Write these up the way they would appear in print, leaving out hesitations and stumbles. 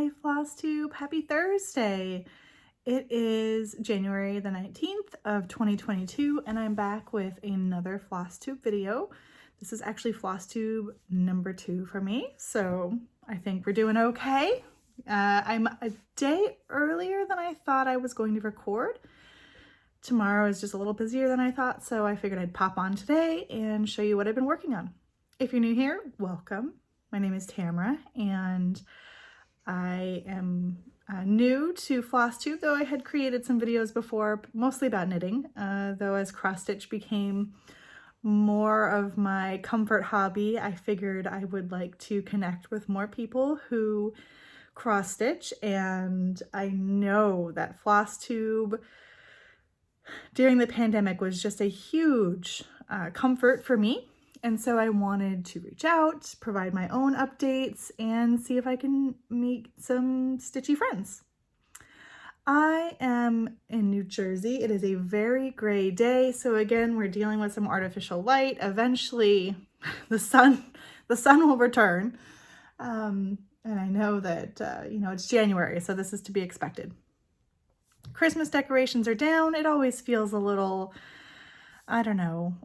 Hi Flosstube, happy Thursday. It is January the 19th of 2022 and I'm back with another Flosstube video. This is actually Flosstube number 2 for me, so I think we're doing okay. I'm a day earlier than I thought I was going to record. Tomorrow is just a little busier than I thought, so I figured I'd pop on today and show you what I've been working on. If you're new here, welcome. My name is Tamara and I am new to Flosstube, though I had created some videos before, mostly about knitting, though as cross-stitch became more of my comfort hobby, I figured I would like to connect with more people who cross-stitch, and I know that Flosstube during the pandemic was just a huge comfort for me. And so I wanted to reach out, provide my own updates, and see if I can meet some stitchy friends. I am in New Jersey. It is a very gray day. So again, we're dealing with some artificial light. Eventually the sun will return. And I know that, it's January, so this is to be expected. Christmas decorations are down. It always feels a little, I don't know,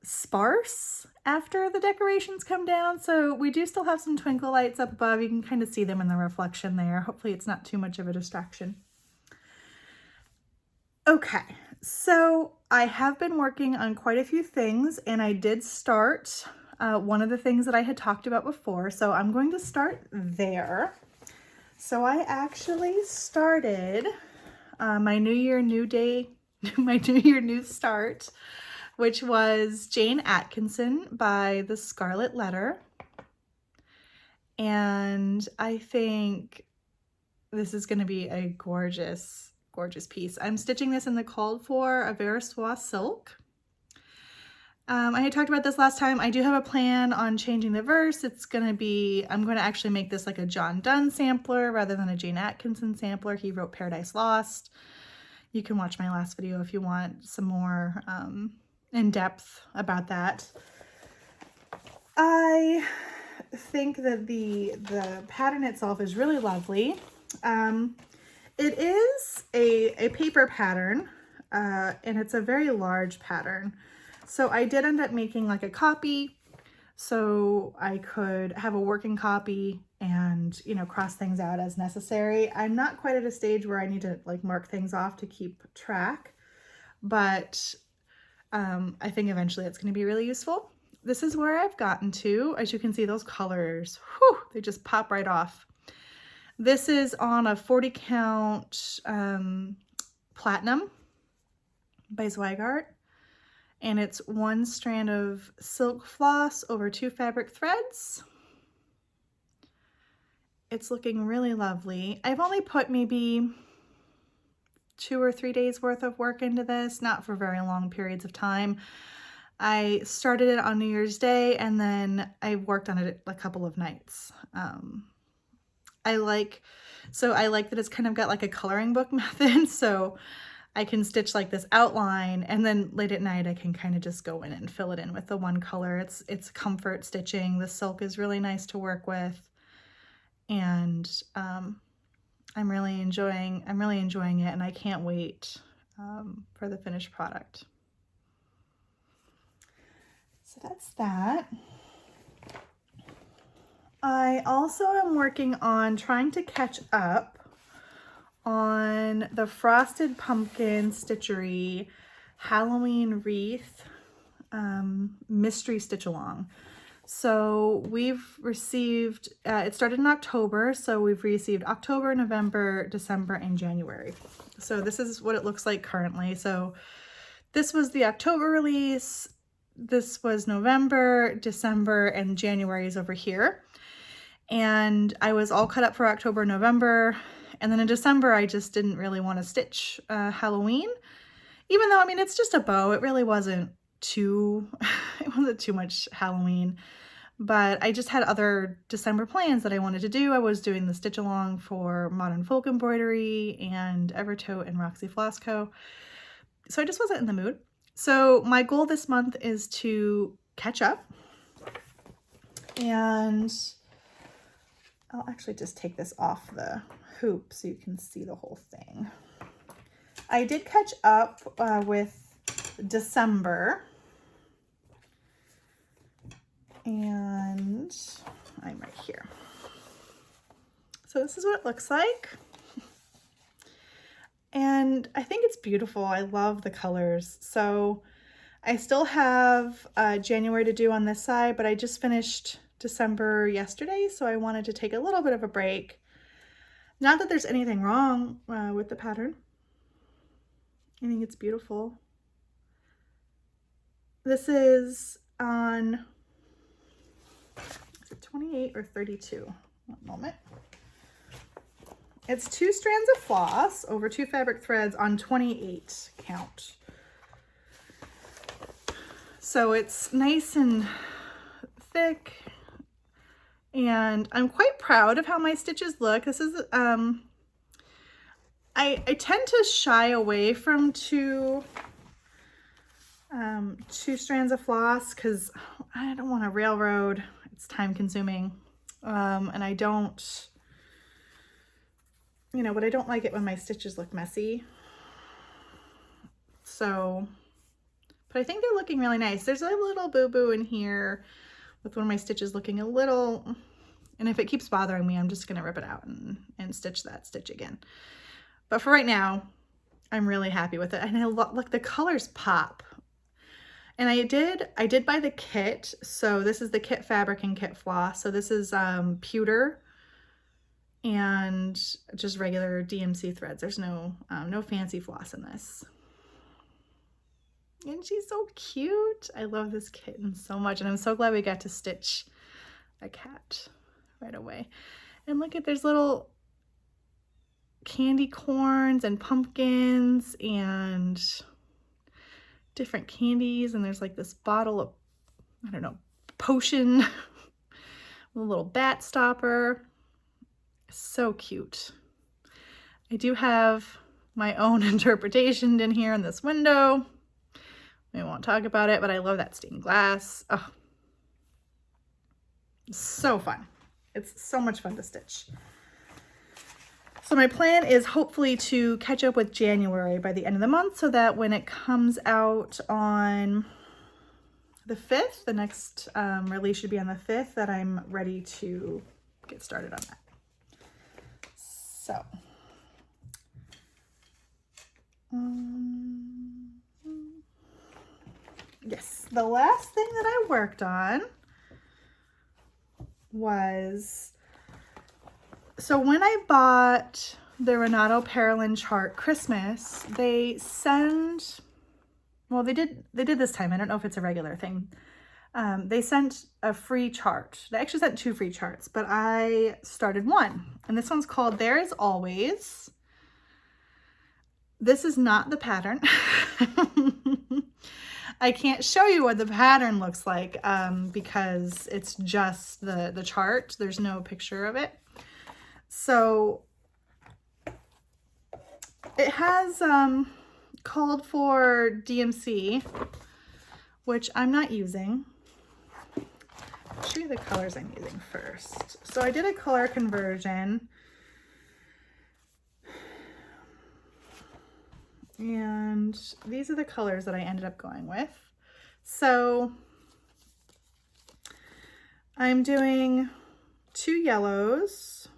sparse after the decorations come down. So we do still have some twinkle lights up above. You can kind of see them in the reflection there. Hopefully it's not too much of a distraction. Okay, so I have been working on quite a few things and I did start one of the things that I had talked about before. So I'm going to start there. So I actually started my New Year, New Day, my New Year, New Start, which was Jane Atkinson by The Scarlet Letter. And I think this is going to be a gorgeous, gorgeous piece. I'm stitching this in the called for a Verswa silk. I had talked about this last time. I do have a plan on changing the verse. It's going to be, I'm going to actually make this like a John Donne sampler rather than a Jane Atkinson sampler. He wrote Paradise Lost. You can watch my last video if you want some more in depth about that. I think that the pattern itself is really lovely. It is a paper pattern and it's a very large pattern. So I did end up making like a copy so I could have a working copy and, cross things out as necessary. I'm not quite at a stage where I need to like mark things off to keep track, but I think eventually it's going to be really useful. This is where I've gotten to. As you can see, those colors, whew, they just pop right off. This is on a 40 count platinum by Zweigart. And it's one strand of silk floss over 2 fabric threads. It's looking really lovely. I've only put maybe 2 or 3 days worth of work into this, not for very long periods of time. I started it on New Year's Day and then I worked on it a couple of nights. I like that it's kind of got like a coloring book method, so I can stitch like this outline and then late at night I can kind of just go in and fill it in with the one color. It's comfort stitching. The silk is really nice to work with, and I'm really enjoying it, and I can't wait for the finished product. So that's that. I also am working on trying to catch up on the Frosted Pumpkin Stitchery Halloween Wreath mystery stitch along. So we've received, it started in October, so we've received October, November, December, and January. So this is what it looks like currently. So this was the October release, this was November, December, and January is over here. And I was all cut up for October, November, and then in December, I just didn't really want to stitch Halloween, even though, it's just a bow. It really wasn't too much Halloween, but I just had other December plans that I wanted to do. I was doing the stitch along for Modern Folk Embroidery and Evertote and Roxy Flosco. So I just wasn't in the mood. So my goal this month is to catch up and I'll actually just take this off the hoop so you can see the whole thing. I did catch up with December, and I'm right here. So this is what it looks like. And I think it's beautiful. I love the colors. So I still have January to do on this side, but I just finished December yesterday, so I wanted to take a little bit of a break. Not that there's anything wrong with the pattern. I think it's beautiful. This is on, is it 28 or 32? One moment. It's 2 strands of floss over 2 fabric threads on 28 count. So it's nice and thick, and I'm quite proud of how my stitches look. This is, I tend to shy away from two strands of floss because I don't want to railroad. It's time consuming. And I don't, you know, but I don't like it when my stitches look messy. So, but I think they're looking really nice. There's a little boo-boo in here with one of my stitches looking a little, and if it keeps bothering me, I'm just gonna rip it out and stitch that stitch again. But for right now, I'm really happy with it. And I look, the colors pop. And I did buy the kit. So this is the kit fabric and kit floss. So this is pewter and just regular DMC threads. There's no fancy floss in this. And she's so cute. I love this kitten so much. And I'm so glad we got to stitch a cat right away. And look at, there's little candy corns and pumpkins and different candies. And there's like this bottle of, I don't know, potion, a little bat stopper. So cute. I do have my own interpretation in here in this window. We won't talk about it, but I love that stained glass. Oh, so fun. It's so much fun to stitch. So my plan is hopefully to catch up with January by the end of the month so that when it comes out on the 5th, the next release should be on the 5th, that I'm ready to get started on that. So, yes, the last thing that I worked on was, so when I bought the Renato Parolin chart Christmas, they send, well, they did this time. I don't know if it's a regular thing. They sent a free chart. They actually sent 2 free charts, but I started one. And this one's called There Is Always. This is not the pattern. I can't show you what the pattern looks like because it's just the chart. There's no picture of it. So it has called for DMC, which I'm not using. I'll show you the colors I'm using first. So I did a color conversion. And these are the colors that I ended up going with. So I'm doing 2 yellows.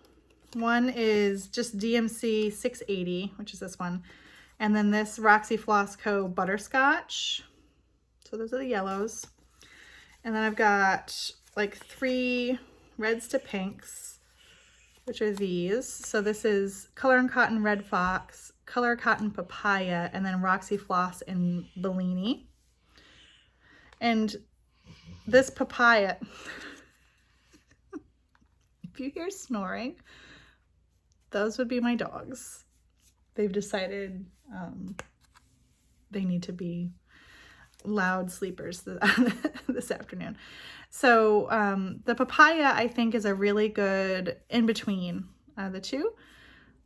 One is just DMC 680, which is this one. And then this Roxy Floss Co. Butterscotch. So those are the yellows. And then I've got like 3 reds to pinks, which are these. So this is Color and Cotton Red Fox, Color Cotton Papaya, and then Roxy Floss in Bellini. And this papaya, if you hear snoring, those would be my dogs. They've decided they need to be loud sleepers this afternoon. So the papaya, I think, is a really good in between the two.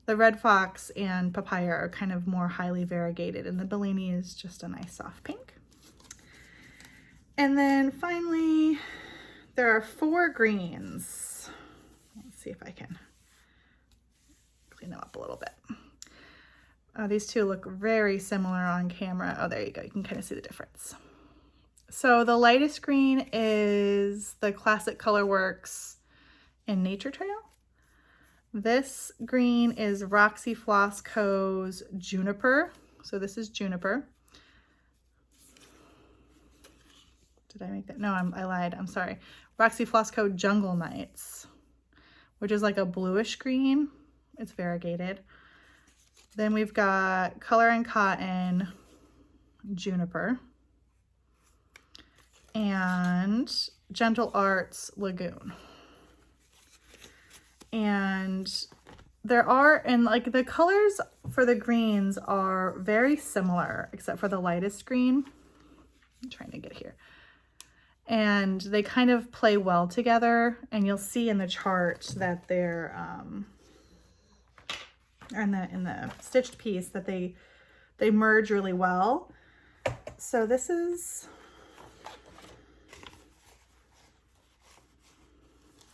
The Red Fox and papaya are kind of more highly variegated, and the Bellini is just a nice soft pink. And then finally, there are 4 greens. Let's see if I can clean them up a little bit. These two look very similar on camera. Oh, there you go. You can kind of see the difference. So the lightest green is the Classic Colorworks in Nature Trail. This green is Roxy Floss Co.'s Juniper. So this is Juniper. Did I make that? No, I lied. I'm sorry. Roxy Floss Co. Jungle Nights, which is like a bluish green. It's variegated. Then we've got Color and Cotton Juniper and Gentle Arts Lagoon. And there are, and like the colors for the greens are very similar, except for the lightest green. I'm trying to get here. And they kind of play well together, and you'll see in the chart that they're in the stitched piece that they merge really well. So this is,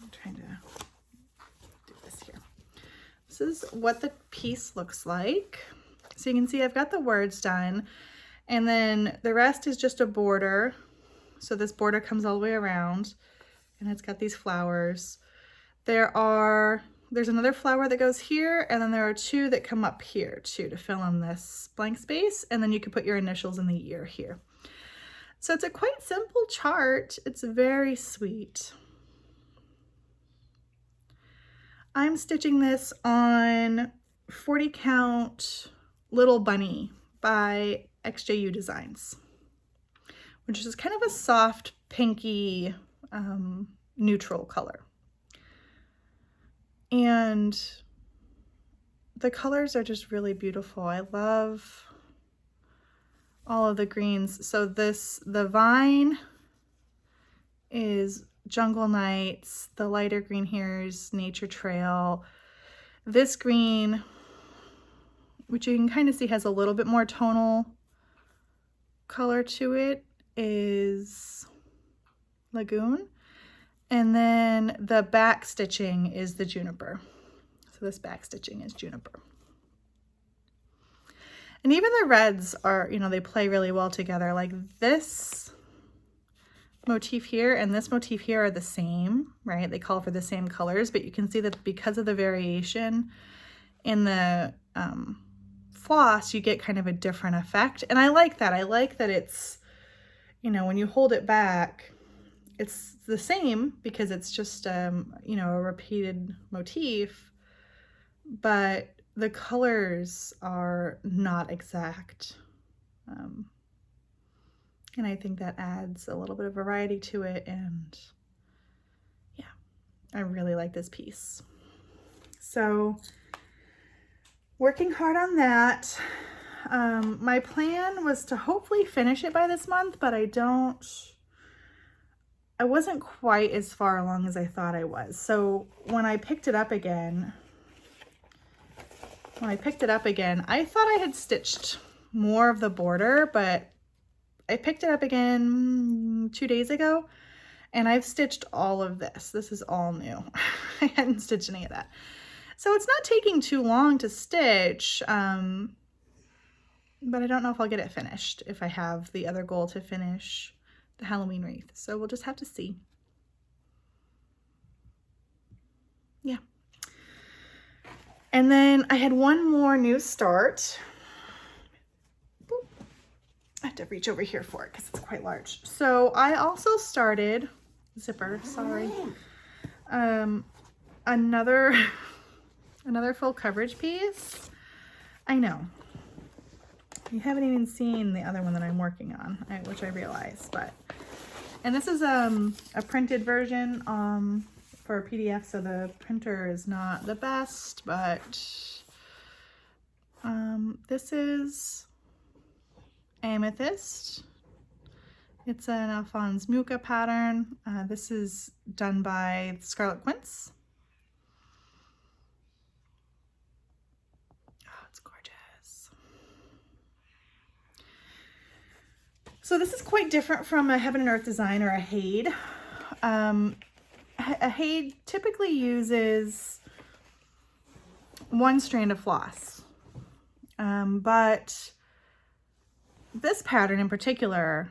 I'm trying to do this here. This is what the piece looks like. So you can see I've got the words done, and then the rest is just a border. So this border comes all the way around, and it's got these flowers. There's another flower that goes here, and then there are two that come up here too to fill in this blank space, and then you can put your initials in the year here. So it's a quite simple chart. It's very sweet. I'm stitching this on 40 count Little Bunny by XJU Designs, which is kind of a soft pinky neutral color. And the colors are just really beautiful. I love all of the greens. So the vine is Jungle Nights. The lighter green here is Nature Trail. This green, which you can kind of see has a little bit more tonal color to it, is Lagoon. And then the back stitching is the Juniper. So this back stitching is Juniper. And even the reds are, you know, they play really well together. Like this motif here and this motif here are the same, right? They call for the same colors, but you can see that because of the variation in the floss, you get kind of a different effect. And I like that. I like that it's, you know, when you hold it back, it's the same because it's just, you know, a repeated motif, but the colors are not exact. And I think that adds a little bit of variety to it. And yeah, I really like this piece. So working hard on that. My plan was to hopefully finish it by this month, but I wasn't quite as far along as I thought I was. So when I picked it up again, I thought I had stitched more of the border, but I picked it up again 2 days ago, and I've stitched all of this. This is all new. I hadn't stitched any of that. So it's not taking too long to stitch, but I don't know if I'll get it finished if I have the other goal to finish the Halloween wreath. So we'll just have to see. Yeah. And then I had one more new start. I have to reach over here for it because it's quite large. So I also started, zipper, sorry, another full coverage piece. I know. You haven't even seen the other one that I'm working on, which I realize, and this is a printed version for a PDF, so the printer is not the best, but this is Amethyst. It's an Alphonse Mucha pattern. This is done by Scarlet Quince. Oh, it's gorgeous. So this is quite different from a Heaven and Earth design or a Hade. a Hay typically uses one strand of floss, but this pattern in particular,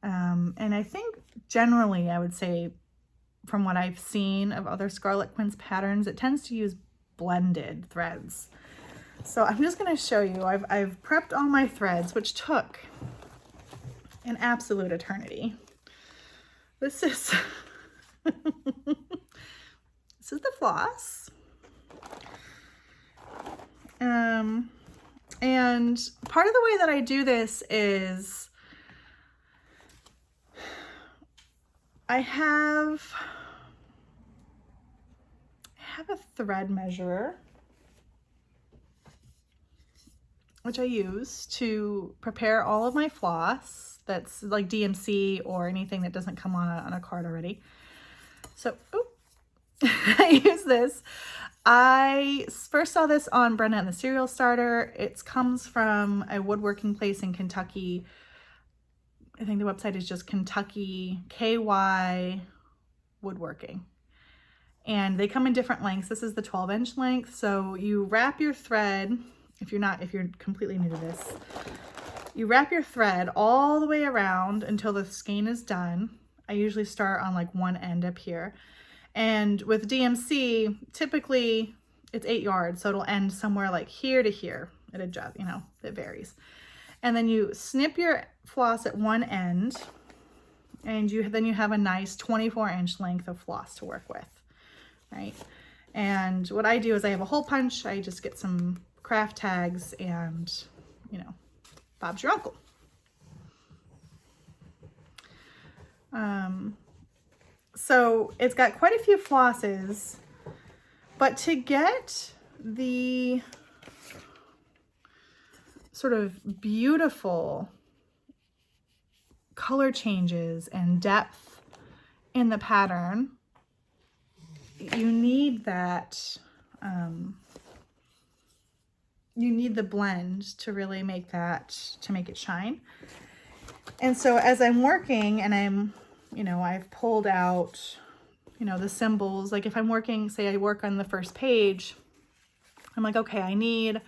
and I think generally I would say from what I've seen of other Scarlet Quince patterns, it tends to use blended threads. So I'm just going to show you, I've prepped all my threads, which took an absolute eternity. This is this is the floss. And part of the way that I do this is I have a thread measurer, which I use to prepare all of my floss that's like DMC or anything that doesn't come on a card already. So, I use this. I first saw this on Brenda and the Cereal Starter. It comes from a woodworking place in Kentucky. I think the website is just Kentucky KY Woodworking. And they come in different lengths. This is the 12-inch length. So you wrap your thread, if you're completely new to this, you wrap your thread all the way around until the skein is done. I usually start on like one end up here. And with DMC, typically it's 8 yards. So it'll end somewhere like here to here. It adjusts, you know, it varies. And then you snip your floss at one end, and then you have a nice 24-inch length of floss to work with, right? And what I do is I have a hole punch. I just get some craft tags and, you know, Bob's your uncle. So it's got quite a few flosses, but to get the sort of beautiful color changes and depth in the pattern, you need that, you need the blend to really make that, to make it shine. And so as I'm working and I've pulled out, the symbols, like if I'm working, say I work on the first page, I'm like, okay, I need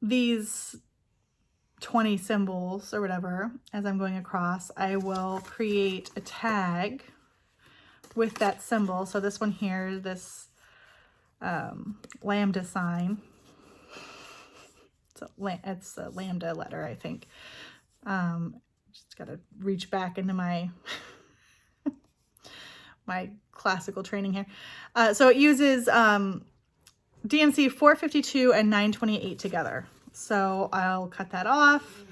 these 20 symbols or whatever. As I'm going across, I will create a tag with that symbol. So this one here, this lambda sign. So it's a lambda letter, I think. Just got to reach back into my my classical training here. So it uses DMC 452 and 928 together. So I'll cut that off.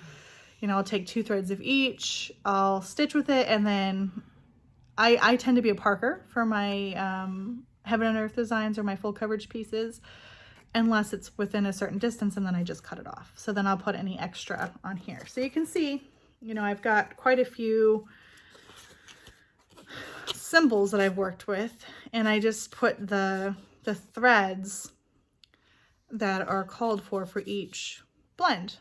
I'll take 2 threads of each. I'll stitch with it, and then I tend to be a parker for my Heaven and Earth designs or my full coverage pieces, unless it's within a certain distance, and then I just cut it off. So then I'll put any extra on here. So you can see, I've got quite a few symbols that I've worked with, and I just put the threads that are called for each blend.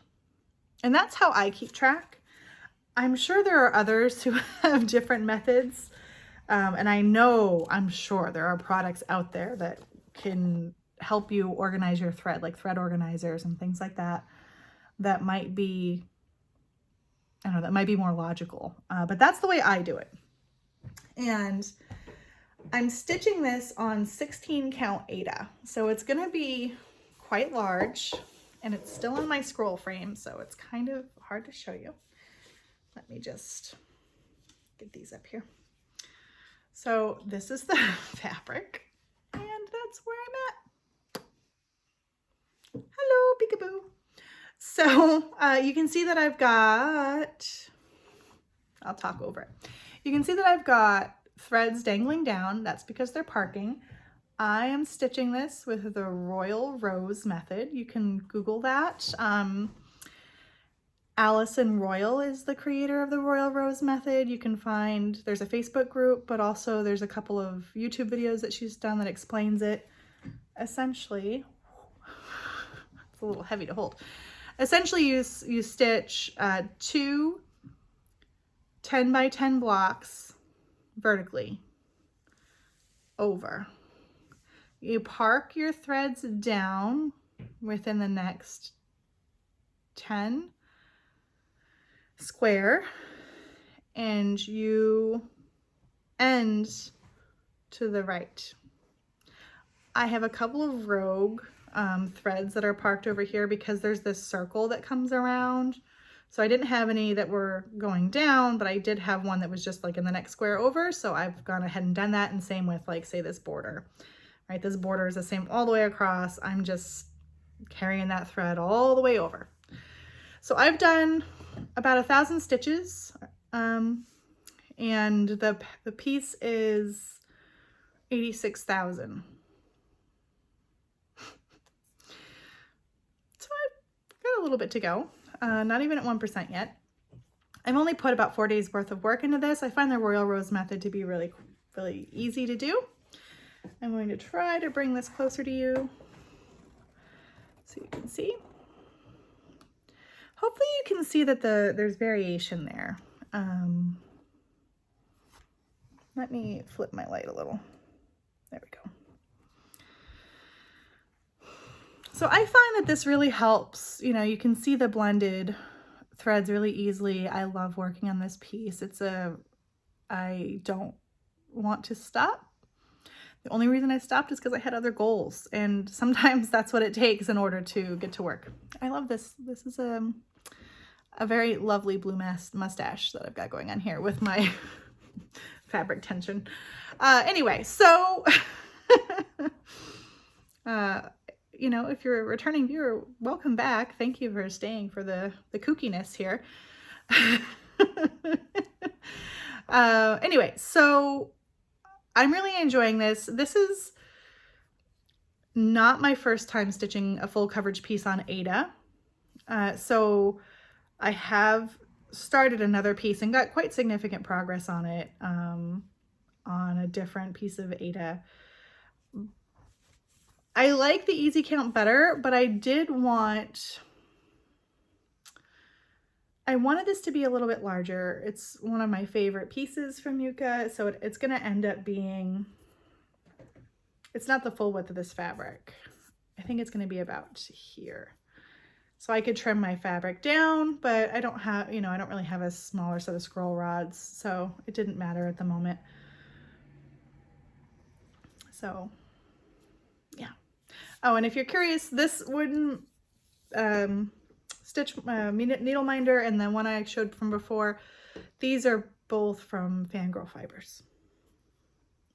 And that's how I keep track. I'm sure there are others who have different methods. And I'm sure there are products out there that can help you organize your thread, like thread organizers and things like that, that might be, that might be more logical. But that's the way I do it. And I'm stitching this on 16 count Aida. So it's going to be quite large, and it's still in my scroll frame, so it's kind of hard to show you. Let me just get these up here. So this is the fabric, and that's where I'm at. Hello, peekaboo. So you can see that I've got, I'll talk over it. You can see that I've got threads dangling down. That's because they're parking. I am stitching this with the Royal Rose method. You can Google that. Allison Royal is the creator of the Royal Rose method. You can find, there's a Facebook group, but also there's a couple of YouTube videos that she's done that explains it. Essentially, it's a little heavy to hold. Essentially, you stitch 2 10 by 10 blocks vertically. over. You park your threads down within the next 10 square, and you end to the right. I have a couple of rogue threads that are parked over here because there's this circle that comes around. So I didn't have any that were going down, but I did have one that was just like in the next square over. So I've gone ahead and done that, and same with, like, say, this border, right? This border is the same all the way across. I'm just carrying that thread all the way over. So I've done about 1,000 stitches, and the piece is 86,000. So I've got a little bit to go. Not even at 1% yet. I've only put about 4 days worth of work into this. I find the Royal Rose method to be really, really easy to do. I'm going to try to bring this closer to you so you can see. Hopefully you can see that there's variation there. Let me flip my light a little. There we go. So I find that this really helps. You know, you can see the blended threads really easily. I love working on this piece. I don't want to stop. The only reason I stopped is because I had other goals, and sometimes that's what it takes in order to get to work. I love this. This is a very lovely blue mustache that I've got going on here with my fabric tension. Anyway, so you know, if you're a returning viewer, welcome back. Thank you for staying for the kookiness here. Anyway, so I'm really enjoying this. This is not my first time stitching a full coverage piece on Aida. So I have started another piece and got quite significant progress on it, on a different piece of Aida. I like the easy count better, but I wanted this to be a little bit larger. It's one of my favorite pieces from Yucca, so it's going to end up being, it's not the full width of this fabric. I think it's going to be about here. So I could trim my fabric down, but I don't have, you know, I don't really have a smaller set of scroll rods, so it didn't matter at the moment. So yeah. Oh, and if you're curious, this wooden stitch needle minder and the one I showed from before, these are both from Fangirl Fibers.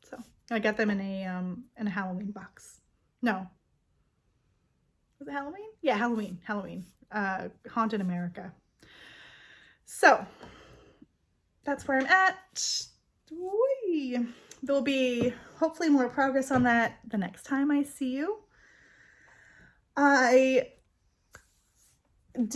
So I got them in a Halloween box. No, was it Halloween? Yeah, Halloween. Haunted America. So that's where I'm at. Whee! There'll be hopefully more progress on that the next time I see you. I can't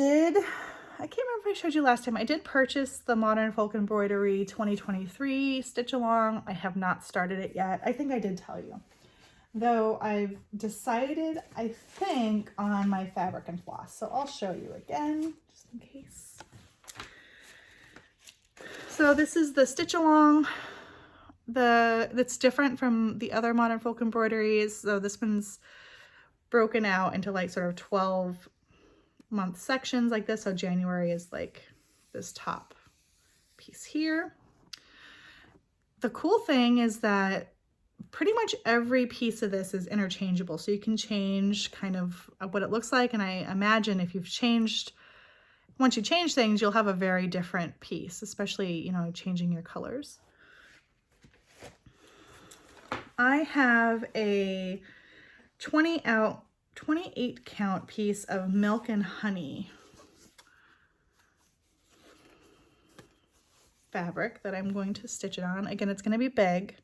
remember if I showed you last time. I did purchase the Modern Folk Embroidery 2023 Stitch Along. I have not started it yet. I think I did tell you. Though I've decided, I think, on my fabric and floss. So I'll show you again, just in case. So this is the Stitch Along. That's different from the other Modern Folk Embroideries. So this one's broken out into like sort of 12-month sections like this. So January is like this top piece here. The cool thing is that pretty much every piece of this is interchangeable. So you can change kind of what it looks like. And I imagine if once you change things, you'll have a very different piece, especially, you know, changing your colors. I have a 28 count piece of Milk and Honey fabric that I'm going to stitch it on. Again, it's going to be big.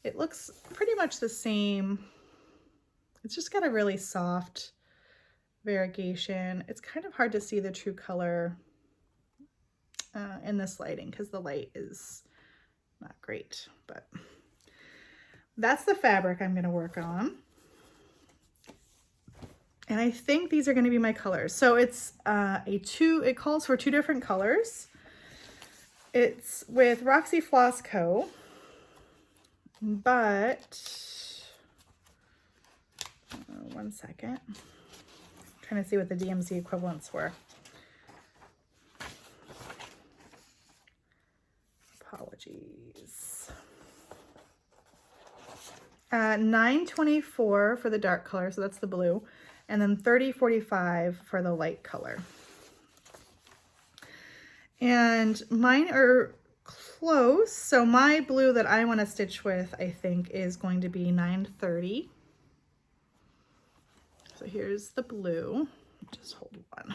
It looks pretty much the same. It's just got a really soft variegation. It's kind of hard to see the true color in this lighting because the light is not great, but that's the fabric I'm going to work on. And I think these are going to be my colors. So it's it calls for 2 different colors. It's with Roxy Floss Co. But, one second. I'm trying to see what the DMC equivalents were. Apologies. $9.24 for the dark color, so that's the blue, and then $30.45 for the light color. And mine are close, so my blue that I want to stitch with, I think, is going to be $9.30. So here's the blue. Just hold one.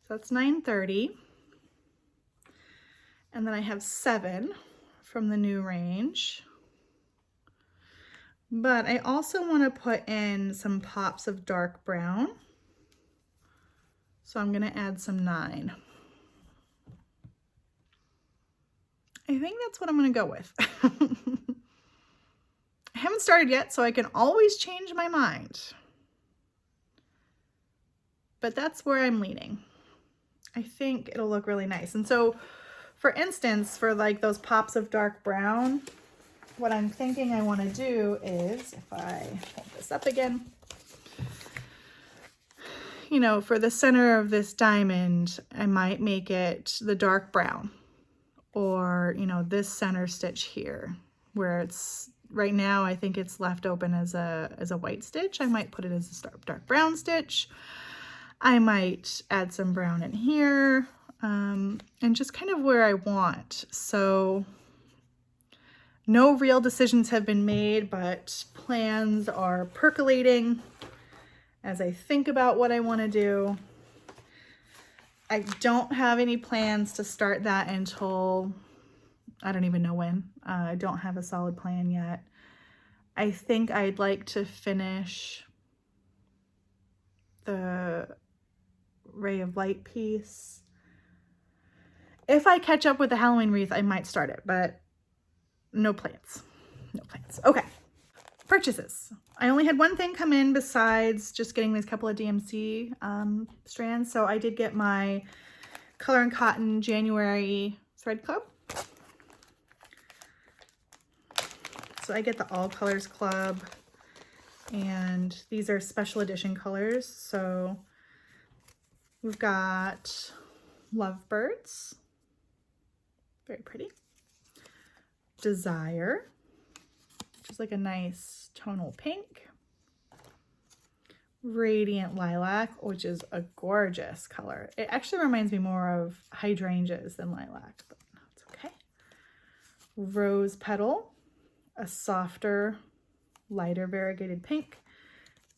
So that's $9.30. And then I have 7 from the new range. But I also want to put in some pops of dark brown. So I'm going to add some 9. I think that's what I'm going to go with. I haven't started yet, so I can always change my mind. But that's where I'm leaning. I think it'll look really nice. And so, for instance, for like those pops of dark brown, what I'm thinking I want to do is, if I hold this up again, you know, for the center of this diamond, I might make it the dark brown. Or, you know, this center stitch here, where it's, right now I think it's left open as a white stitch. I might put it as a dark brown stitch. I might add some brown in here, and just kind of where I want. So no real decisions have been made, but plans are percolating as I think about what I want to do. I don't have any plans to start that until, I don't even know when. I don't have a solid plan yet. I think I'd like to finish the Ray of Light piece. If I catch up with the Halloween wreath, I might start it, but no plans. No plans. Okay. Purchases. I only had one thing come in besides just getting these couple of DMC strands. So I did get my Color and Cotton January Thread Club. So I get the All Colors Club, and these are special edition colors. So we've got Lovebirds, very pretty. Desire, which is like a nice tonal pink. Radiant Lilac, which is a gorgeous color. It actually reminds me more of hydrangeas than lilac, but it's okay. Rose Petal, a softer, lighter variegated pink.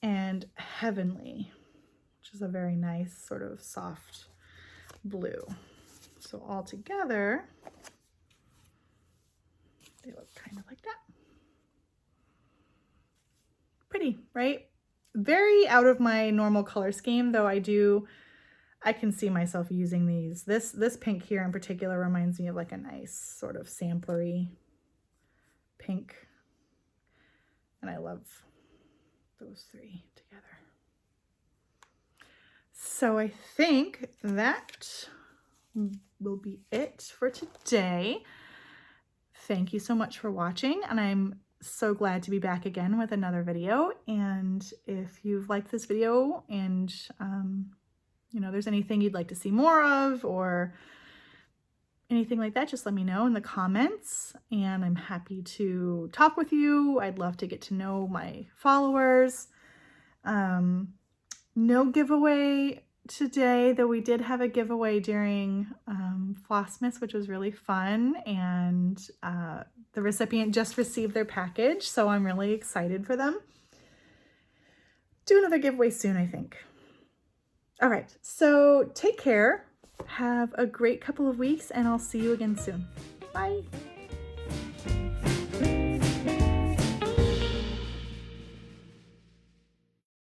And Heavenly, which is a very nice sort of soft blue. So all together, they look kind of like that. Pretty, right? Very out of my normal color scheme, though I can see myself using these. This pink here in particular reminds me of like a nice sort of samplery pink. And I love those three together. So I think that will be it for today. Thank you so much for watching, and I'm so glad to be back again with another video. And if you've liked this video and you know, there's anything you'd like to see more of or anything like that, just let me know in the comments, and I'm happy to talk with you. I'd love to get to know my followers. No giveaway today, though we did have a giveaway during Flossmas, which was really fun, and the recipient just received their package, so I'm really excited for them. Do another giveaway soon, I think. All right, so take care, have a great couple of weeks, and I'll see you again soon. Bye.